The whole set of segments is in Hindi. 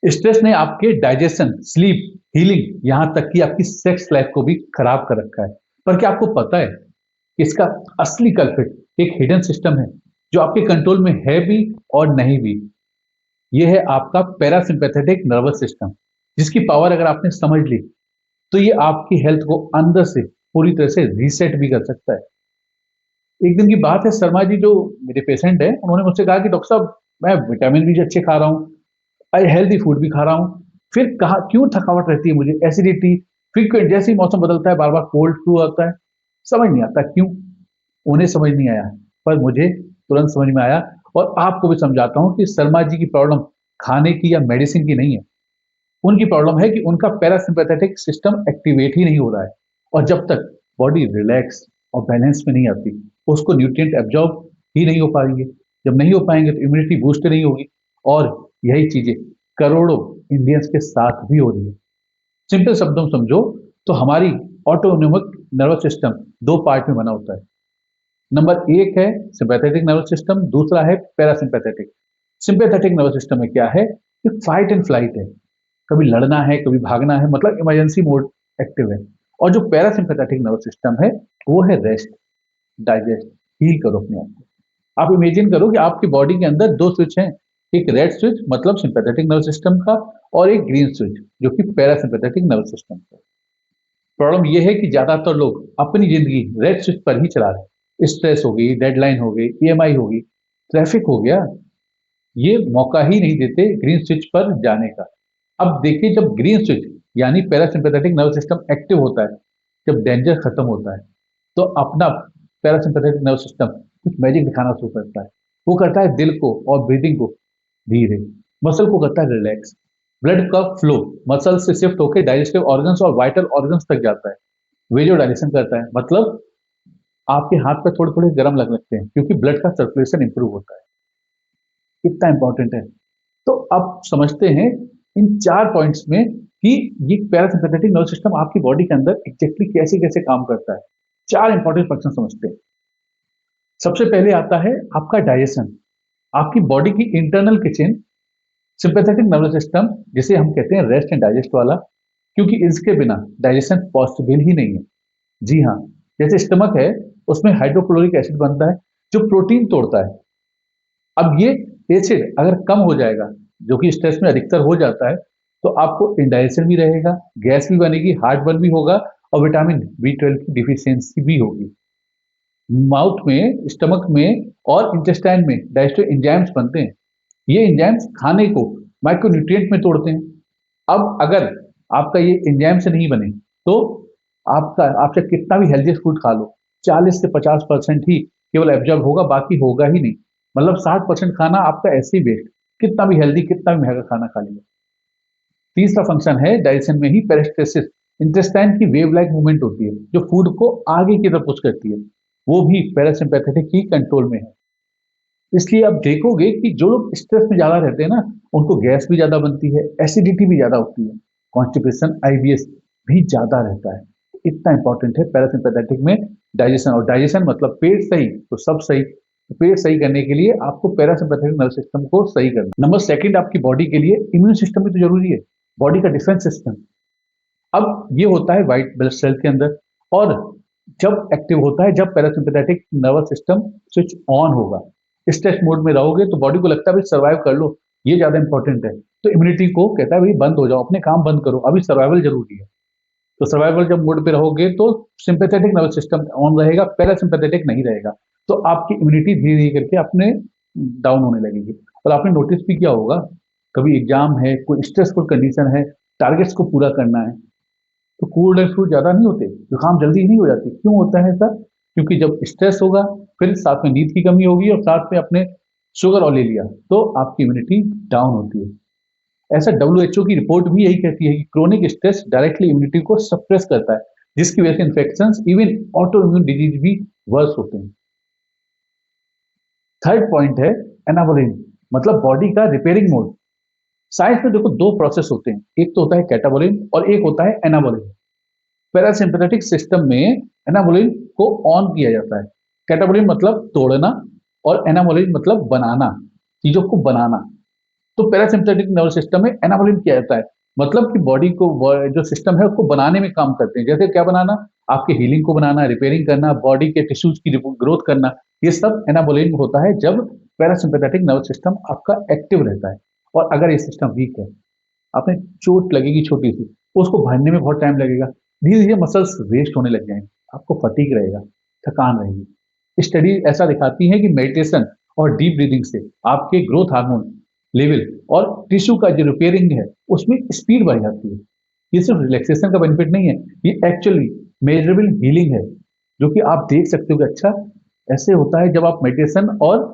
स्ट्रेस ने आपके डाइजेशन, स्लीप, हीलिंग, यहाँ तक कि आपकी सेक्स लाइफ को भी खराब कर रखा है। पर क्या आपको पता है कि इसका असली कल्प्रिट एक हिडन सिस्टम है, जो आपके कंट्रोल में है भी और नहीं भी। ये है आपका पैरासिम्पैथेटिक नर्वस सिस्टम, जिसकी पावर अगर आपने समझ ली, तो ये आपकी हेल्थ को अंदर से पूरी तरह से रीसेट भी कर सकता है। एक दिन की बात है, शर्मा जी जो मेरे पेशेंट है, उन्होंने मुझसे कहा कि डॉक्टर साहब, मैं विटामिन भी अच्छे खा रहा हूँ, हेल्दी फूड भी खा रहा हूँ, फिर कहा क्यों थकावट रहती है मुझे, एसिडिटी फ्रीक्वेंट, जैसे ही मौसम बदलता है बार बार कोल्ड फ्लू आता है, समझ नहीं आता क्यों। उन्हें समझ नहीं आया, पर मुझे तुरंत समझ में आया। और आपको भी समझाता हूँ कि शर्मा जी की प्रॉब्लम खाने की या मेडिसिन की नहीं है। उनकी प्रॉब्लम है कि उनका पैरासिम्पैथेटिक सिस्टम एक्टिवेट ही नहीं हो रहा है। और जब तक बॉडी रिलैक्स और बैलेंस में नहीं आती, उसको न्यूट्रिएंट एब्जॉर्ब ही नहीं हो पाएंगे। जब नहीं हो पाएंगे तो इम्यूनिटी बूस्ट नहीं होगी। और यही चीजें करोड़ों इंडियंस के साथ भी हो रही है। सिंपल शब्दों में समझो तो हमारी ऑटोनोमिक नर्वस सिस्टम दो पार्ट में बना होता है। नंबर एक है सिंपैथेटिक नर्वस सिस्टम, दूसरा है पैरासिम्पैथेटिक। सिंपैथेटिक नर्वस सिस्टम में क्या है कि फाइट एंड फ्लाइट है, कभी लड़ना है कभी भागना है, मतलब इमरजेंसी मोड एक्टिव है। और जो पैरासिम्पैथेटिक नर्वस सिस्टम है, वो है रेस्ट, डाइजेस्ट, हील करो अपने आप को। आप इमेजिन करो कि आपकी बॉडी के अंदर दो स्विच हैं, एक रेड स्विच मतलब सिंपैथेटिक नर्वस सिस्टम का, और एक ग्रीन स्विच जो कि पैरासिम्पैथेटिक नर्वस सिस्टम का। प्रॉब्लम यह है कि ज्यादातर लोग अपनी जिंदगी रेड स्विच पर ही चला रहे हैं। स्ट्रेस हो गई, डेडलाइन हो गई, ईएमआई हो गई, ट्रैफिक हो गया, ये मौका ही नहीं देते ग्रीन स्विच पर जाने का। अब देखिए, जब ग्रीन स्विच यानी पैरासिम्पैथेटिक नर्वस सिस्टम एक्टिव होता है, जब डेंजर खत्म होता है, तो अपना पैरासिम्पैथेटिक नर्वस सिस्टम कुछ मैजिक दिखाना शुरू करता है। वो करता है दिल को और ब्रीदिंग को धीरे, मसल को करता है रिलैक्स, ब्लड का फ्लो मसल से शिफ्ट होकर डाइजेस्टिव ऑर्गन्स और वाइटल ऑर्गन्स तक जाता है, वेजो डाइजेशन करता है। मतलब आपके हाथ पे थोड़े थोड़े गर्म लगने लगते हैं क्योंकि ब्लड का सर्कुलेशन इंप्रूव होता है। कितना इंपॉर्टेंट है। तो अब समझते हैं इन चार पॉइंट्स में कि ये पैरासिम्पैथेटिक नर्वस सिस्टम आपकी बॉडी के अंदर एग्जैक्टली कैसे कैसे काम करता है। चार इंपॉर्टेंट फंक्शन समझते हैं। सबसे पहले आता है आपका डाइजेशन, आपकी बॉडी की internal kitchen. Sympathetic nervous system जिसे हम कहते हैं रेस्ट एंड डाइजेस्ट वाला, क्योंकि इसके बिना डाइजेशन पॉसिबल ही नहीं है। जी हाँ, जैसे स्टमक है, उसमें हाइड्रोक्लोरिक एसिड बनता है जो प्रोटीन तोड़ता है। अब ये एसिड अगर कम हो जाएगा, जो कि स्ट्रेस में अधिकतर हो जाता है, तो आपको इंडाइजेशन भी रहेगा, गैस भी बनेगी, हार्ट बर्न भी होगा, और विटामिन बी 12 की डिफिशियंसी भी होगी। माउथ में, स्टमक में और इंटेस्टाइन में डाइजेस्टिव एंजाइम्स बनते हैं। ये एंजाइम्स खाने को माइक्रोन्यूट्रिएंट में तोड़ते हैं। अब अगर आपका ये एंजाइम से नहीं बने, तो आपका आपसे कितना भी हेल्दी फूड खा लो, 40 से 50% ही केवल एब्जॉर्ब होगा, बाकी होगा ही नहीं। मतलब 60% खाना आपका ऐसे ही वेस्ट, कितना भी हेल्दी कितना भी महंगा खाना खा लिया। तीसरा फंक्शन है डाइजेशन में ही पेरिस्टेसिस। इंटेस्टाइन की वेव लाइक मूवमेंट होती है जो फूड को आगे की तरफ पुश करती है, वो भी पैरासिम्पैथेटिक ही कंट्रोल में है। इसलिए आप देखोगे कि जो लोग स्ट्रेस में ज्यादा रहते हैं ना, उनको गैस भी ज्यादा बनती है, एसिडिटी भी ज्यादा होती है, कॉन्स्टिपेशन, आईबीएस भी ज्यादा रहता है। इतना इंपॉर्टेंट है पैरासिम्पैथेटिक में डाइजेशन। और डाइजेशन मतलब पेट सही तो सब सही। तो पेट सही करने के लिए आपको पैरासिम्पैथेटिक नर्वस सिस्टम को सही करना। नंबर सेकंड, आपकी बॉडी के लिए इम्यून सिस्टम भी तो जरूरी है, बॉडी का डिफेंस सिस्टम। अब ये होता है व्हाइट ब्लड सेल के अंदर, और जब एक्टिव होता है जब parasympathetic nervous system switch on होगा। स्ट्रेस मोड में रहोगे तो बॉडी को लगता है भाई सर्वाइव कर लो, ये ज्यादा इंपॉर्टेंट है, तो इम्यूनिटी को कहता है भाई बंद हो जाओ, अपने काम बंद करो, अभी सर्वाइवल जरूरी है। तो सर्वाइवल जब मोड पे रहोगे तो सिंपैथेटिक नर्वस सिस्टम ऑन रहेगा, पैरासिम्पैथेटिक नहीं रहेगा। तो आपकी इम्यूनिटी धीरे धीरे करके अपने डाउन होने लगेगी। और आपने नोटिस भी किया होगा, कभी एग्जाम है, कोई स्ट्रेसफुल कंडीशन है, टारगेट्स को पूरा करना है, तो कोल्ड एंड फ्लू ज्यादा नहीं होते, जुकाम जल्दी नहीं हो जाती। क्यों होता है ऐसा? क्योंकि जब स्ट्रेस होगा, फिर साथ में नींद की कमी होगी, और साथ में अपने शुगर और ले लिया, तो आपकी इम्यूनिटी डाउन होती है। ऐसा डब्ल्यूएचओ की रिपोर्ट भी यही कहती है कि क्रोनिक स्ट्रेस डायरेक्टली इम्यूनिटी को सप्रेस करता है, जिसकी वजह से infection, even auto immune disease भी वर्स होते हैं। थर्ड पॉइंट है एनाबोलिन, मतलब बॉडी का रिपेयरिंग मोड। साइंस में देखो दो प्रोसेस होते हैं, एक तो होता है कैटाबोलिन और एक होता है एनाबोलिन। पैरासिम्पैथेटिक सिस्टम में एनाबोलिन को ऑन किया जाता है। कैटाबोलिन मतलब तोड़ना, और एनाबोलिन मतलब बनाना, चीजों को बनाना। तो पैरासिम्पथेटिक नर्वस सिस्टम में एनाबोलिन किया जाता है, मतलब कि बॉडी को जो सिस्टम है उसको बनाने में काम करते हैं। जैसे क्या बनाना, आपके हीलिंग को बनाना, रिपेयरिंग करना, बॉडी के टिश्यूज की ग्रोथ करना, ये सब एनाबोलिन होता है जब पैरासिम्पथेटिक नर्वस सिस्टम आपका एक्टिव रहता है। और अगर ये सिस्टम वीक है, आपने चोट लगेगी छोटी सी, उसको भरने में बहुत टाइम लगेगा, धीरे धीरे मसल्स वेस्ट होने लग जाएंगे, आपको फटीग रहेगा, थकान रहेगी। स्टडी ऐसा दिखाती है कि मेडिटेशन और डीप ब्रीदिंग से आपके ग्रोथ हार्मोन लेवल और टिश्यू का जो रिपेयरिंग है उसमें स्पीड बढ़ जाती है। ये सिर्फ रिलैक्सेशन का बेनिफिट नहीं है, ये एक्चुअली मेजरेबल हीलिंग है, जो कि आप देख सकते हो कि अच्छा ऐसे होता है जब आप मेडिटेशन और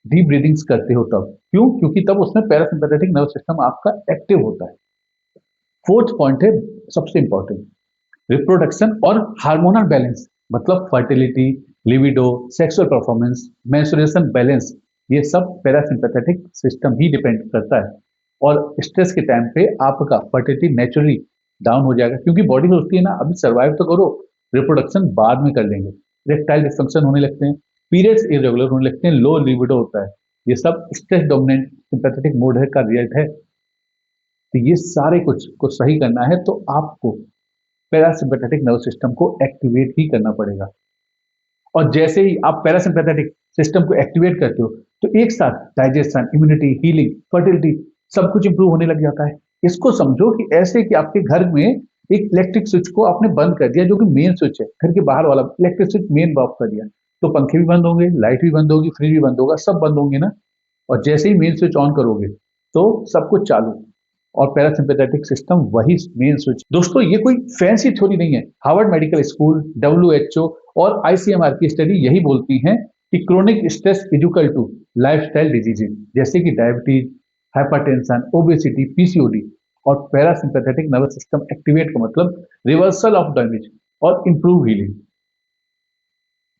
डीप ब्रीदिंग्स करते हो तब। क्यों? क्योंकि तब उसमें पैरासिम्पैथेटिक नर्वस सिस्टम आपका एक्टिव होता है। फोर्थ पॉइंट है सबसे इंपॉर्टेंट, रिप्रोडक्शन और हार्मोनल बैलेंस, मतलब fertility, libido, sexual performance, menstruation balance, ये सब पैरासिम्पैथेटिक सिस्टम ही डिपेंड करता है। और स्ट्रेस के टाइम पे आपका फर्टिलिटी नेचुरली डाउन हो जाएगा, क्योंकि बॉडी सोचती है ना अभी सर्वाइव तो करो, रिप्रोडक्शन बाद में कर लेंगे। इरेक्टाइल डिस्फंक्शन होने लगते हैं, पीरियड्स इरेगुलर होने लगते हैं, लो लिविडो होता है। ये सब स्ट्रेस डोमिनेंट सिंपैथेटिक मोड है का रिजल्ट है। तो ये सारे कुछ को सही करना है तो आपको पैरासिम्पैथेटिक नर्वस सिस्टम को एक्टिवेट ही करना पड़ेगा। और जैसे ही आप पैरासिम्पैथेटिक सिस्टम को एक्टिवेट करते हो तो एक साथ डाइजेशन, इम्यूनिटी, हीलिंग, फर्टिलिटी सब कुछ इंप्रूव होने लग जाता है। इसको समझो कि ऐसे कि आपके घर में एक इलेक्ट्रिक स्विच को आपने बंद कर दिया, जो कि मेन स्विच है, घर के बाहर वाला इलेक्ट्रिक स्विच मेन ऑफ कर दिया, तो पंखे भी बंद होंगे, लाइट भी बंद होगी, फ्रिज भी बंद होगा, सब बंद होंगे ना। और जैसे ही मेन स्विच ऑन करोगे तो सब कुछ चालू, और पैरासिम्पैथेटिक सिस्टम वही मेन स्विच। दोस्तों ये कोई फैंसी थ्योरी नहीं है, हार्वर्ड मेडिकल स्कूल, डब्ल्यूएचओ और आईसीएमआर की स्टडी यही बोलती हैं कि chronic stress equal to lifestyle diseases जैसे कि डायबिटीज, हाइपरटेंशन, ओबेसिटी, पीसीओडी। और पैरासिम्पैथेटिक नर्वस सिस्टम एक्टिवेट का मतलब रिवर्सल ऑफ डैमेज और इंप्रूव हीलिंग।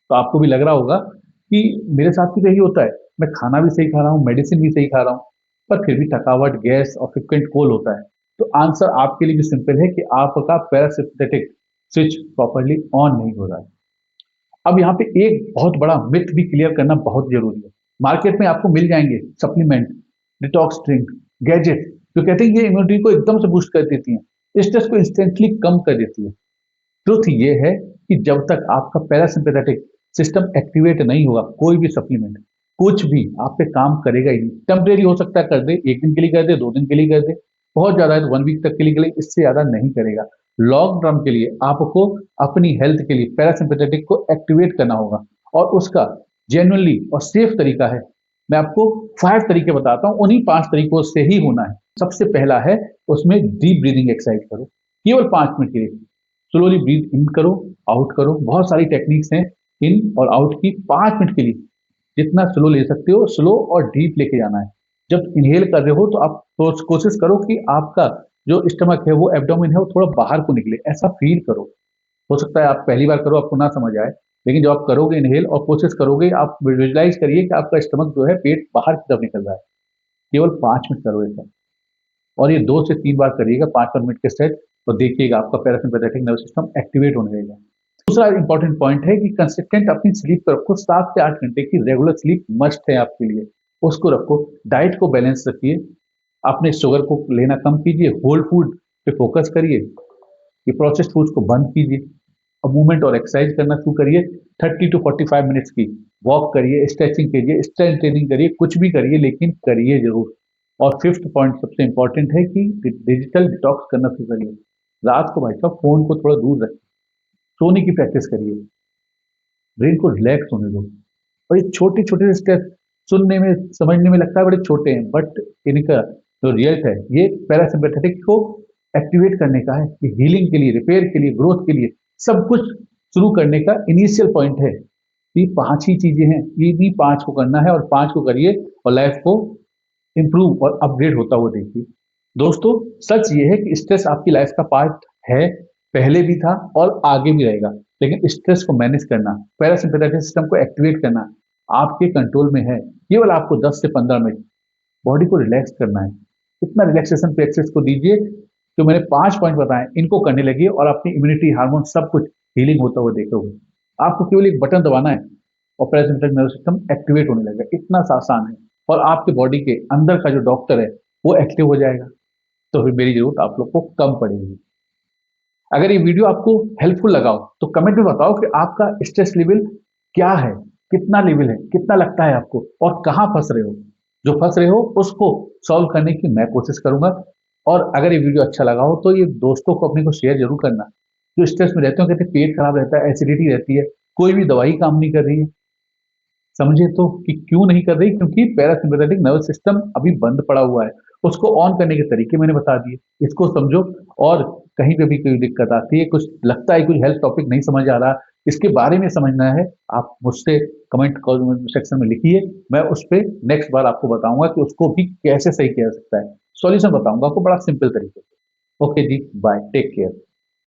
तो आपको भी लग रहा होगा कि मेरे साथ भी तो यही होता है, मैं खाना भी सही खा रहा हूँ, मेडिसिन भी सही खा रहा हूँ, पर फिर भी थकावट, गैस और फ्रिक्वेंट कोल होता है। तो आंसर आपके लिए भी सिंपल है कि आपका पैरासिम्पथेटिक स्विच प्रॉपरली ऑन नहीं हो रहा है। अब यहाँ पे एक बहुत बड़ा मिथ भी क्लियर करना बहुत जरूरी है। मार्केट में आपको मिल जाएंगे सप्लीमेंट, डिटॉक्स ड्रिंक, गैजेट, जो कहते हैं ये इम्यूनिटी को एकदम से बूस्ट कर देती है, स्ट्रेस को इंस्टेंटली कम कर देती है। ट्रुथ ये है कि जब तक आपका पैरासिम्पैथेटिक सिस्टम एक्टिवेट नहीं होगा, कोई भी सप्लीमेंट, कुछ भी आप पे काम करेगा ही नहीं। टेम्परेरी हो सकता है कर दे, एक दिन के लिए कर दे, 2 दिन के लिए कर दे, बहुत ज्यादा है तो 1 वीक तक के लिए, इससे ज्यादा नहीं करेगा। लॉन्ग टर्म के लिए आपको अपनी हेल्थ के लिए पैरासिम्पैथेटिक को एक्टिवेट करना होगा, और उसका जेन्युइनली और सेफ तरीका है। मैं आपको 5 तरीके बताता हूँ, उन्हीं 5 तरीकों से ही होना है। सबसे पहला है, उसमें डीप ब्रीदिंग एक्सरसाइज करो, केवल 5 मिनट के लिए। स्लोली ब्रीथ इन करो, आउट करो, बहुत सारी टेक्निक्स हैं इन और आउट की। 5 मिनट के लिए जितना स्लो ले सकते हो स्लो और डीप लेके जाना है। जब इनहेल कर रहे हो तो आप कोशिश करो कि आपका जो स्टमक है, वो एब्डोमेन है, वो थोड़ा बाहर को निकले, ऐसा फील करो। हो सकता है आप पहली बार करो, आपको ना समझ आए, लेकिन जब आप करोगे इनहेल और कोशिश करोगे, आप विजुअलाइज करिए कि आपका स्टमक जो है, पेट बाहर की तरफ निकल रहा है। केवल 5 मिनट करो ऐसा, और ये 2 से 3 बार करिएगा 5-5 मिनट के सेट, तो देखिएगा आपका पैरासिम्पैथेटिक नर्वस सिस्टम एक्टिवेट होने लगेगा। दूसरा इंपॉर्टेंट पॉइंट है कि कंसिस्टेंट अपनी स्लीप को रखो, 7 से 8 घंटे की रेगुलर स्लीप मस्ट है आपके लिए, उसको रखो। डाइट को बैलेंस रखिए, अपने शुगर को लेना कम कीजिए, होल फूड पे फोकस करिए, ये प्रोसेस्ड फूड्स को बंद कीजिए, अब मूवमेंट और एक्सरसाइज करना शुरू करिए। 30 to 45 मिनट्स की वॉक करिए, स्ट्रेचिंग कीजिए, स्ट्रेंथ ट्रेनिंग करिए, कुछ भी करिए लेकिन करिए जरूर। और फिफ्थ पॉइंट सबसे इंपॉर्टेंट है कि डिजिटल डिटॉक्स करना शुरू करिए। रात को भाई साहब फोन को थोड़ा दूर रखिए, सोने की प्रैक्टिस करिए, ब्रेन को रिलैक्स होने दो। और ये छोटे छोटे स्टेप सुनने में समझने में लगता है बड़े छोटे हैं, बट इनका जो रिजल्ट है ये पैरासिम्पैथेटिक को एक्टिवेट करने का है, कि हीलिंग के लिए, रिपेयर के लिए, ग्रोथ के लिए, सब कुछ शुरू करने का इनिशियल पॉइंट है। ये 5 ही चीजें हैं, ये भी 5 को करना है, और 5 को करिए और लाइफ को इंप्रूव और अपग्रेड होता हुआ देखिए। दोस्तों सच ये है कि स्ट्रेस आपकी लाइफ का पार्ट है, पहले भी था और आगे भी रहेगा, लेकिन स्ट्रेस को मैनेज करना, पैरासिम्पैथेटिक सिस्टम को एक्टिवेट करना आपके कंट्रोल में है। केवल आपको 10 से 15 मिनट बॉडी को रिलैक्स करना है। इतना रिलैक्सेशन प्रैक्टिस को दीजिए, जो मैंने 5 पॉइंट बताए इनको करने लगिए, और अपनी इम्यूनिटी, हार्मोन सब कुछ हीलिंग होता हुआ देखोगे। आपको केवल एक बटन दबाना है और पैरासिम्पैथेटिक नर्वस सिस्टम एक्टिवेट होने लगेगा, इतना सा आसान है। और आपके बॉडी के अंदर का जो डॉक्टर है वो एक्टिव हो जाएगा, तो फिर मेरी जरूरत आप लोग को कम पड़ेगी। अगर ये वीडियो आपको हेल्पफुल लगा हो तो कमेंट में बताओ कि आपका स्ट्रेस लेवल क्या है, कितना लेवल है, कितना लगता है आपको और कहाँ फंस रहे हो। जो फंस रहे हो उसको सॉल्व करने की मैं कोशिश करूंगा। और अगर ये वीडियो अच्छा लगा हो तो ये दोस्तों को अपने को शेयर जरूर करना। जो स्ट्रेस में रहते हो, कहते हैं पेट खराब रहता है, एसिडिटी रहती है, कोई भी दवाई काम नहीं कर रही है, समझे तो कि क्यों नहीं कर रही, क्योंकि पैरासिम्पैथेटिक नर्वस सिस्टम अभी बंद पड़ा हुआ है। उसको ऑन करने के तरीके मैंने बता दिए, इसको समझो। और कहीं पे भी कोई दिक्कत आती है, कुछ लगता है कोई हेल्थ टॉपिक नहीं समझ आ रहा, इसके बारे में समझना है, आप मुझसे कमेंट सेक्शन में लिखिए। मैं उस पे नेक्स्ट बार आपको बताऊंगा कि उसको भी कैसे सही किया जा सकता है, सॉल्यूशन बताऊंगा आपको बड़ा सिंपल तरीके से। ओके जी, बाय, टेक केयर।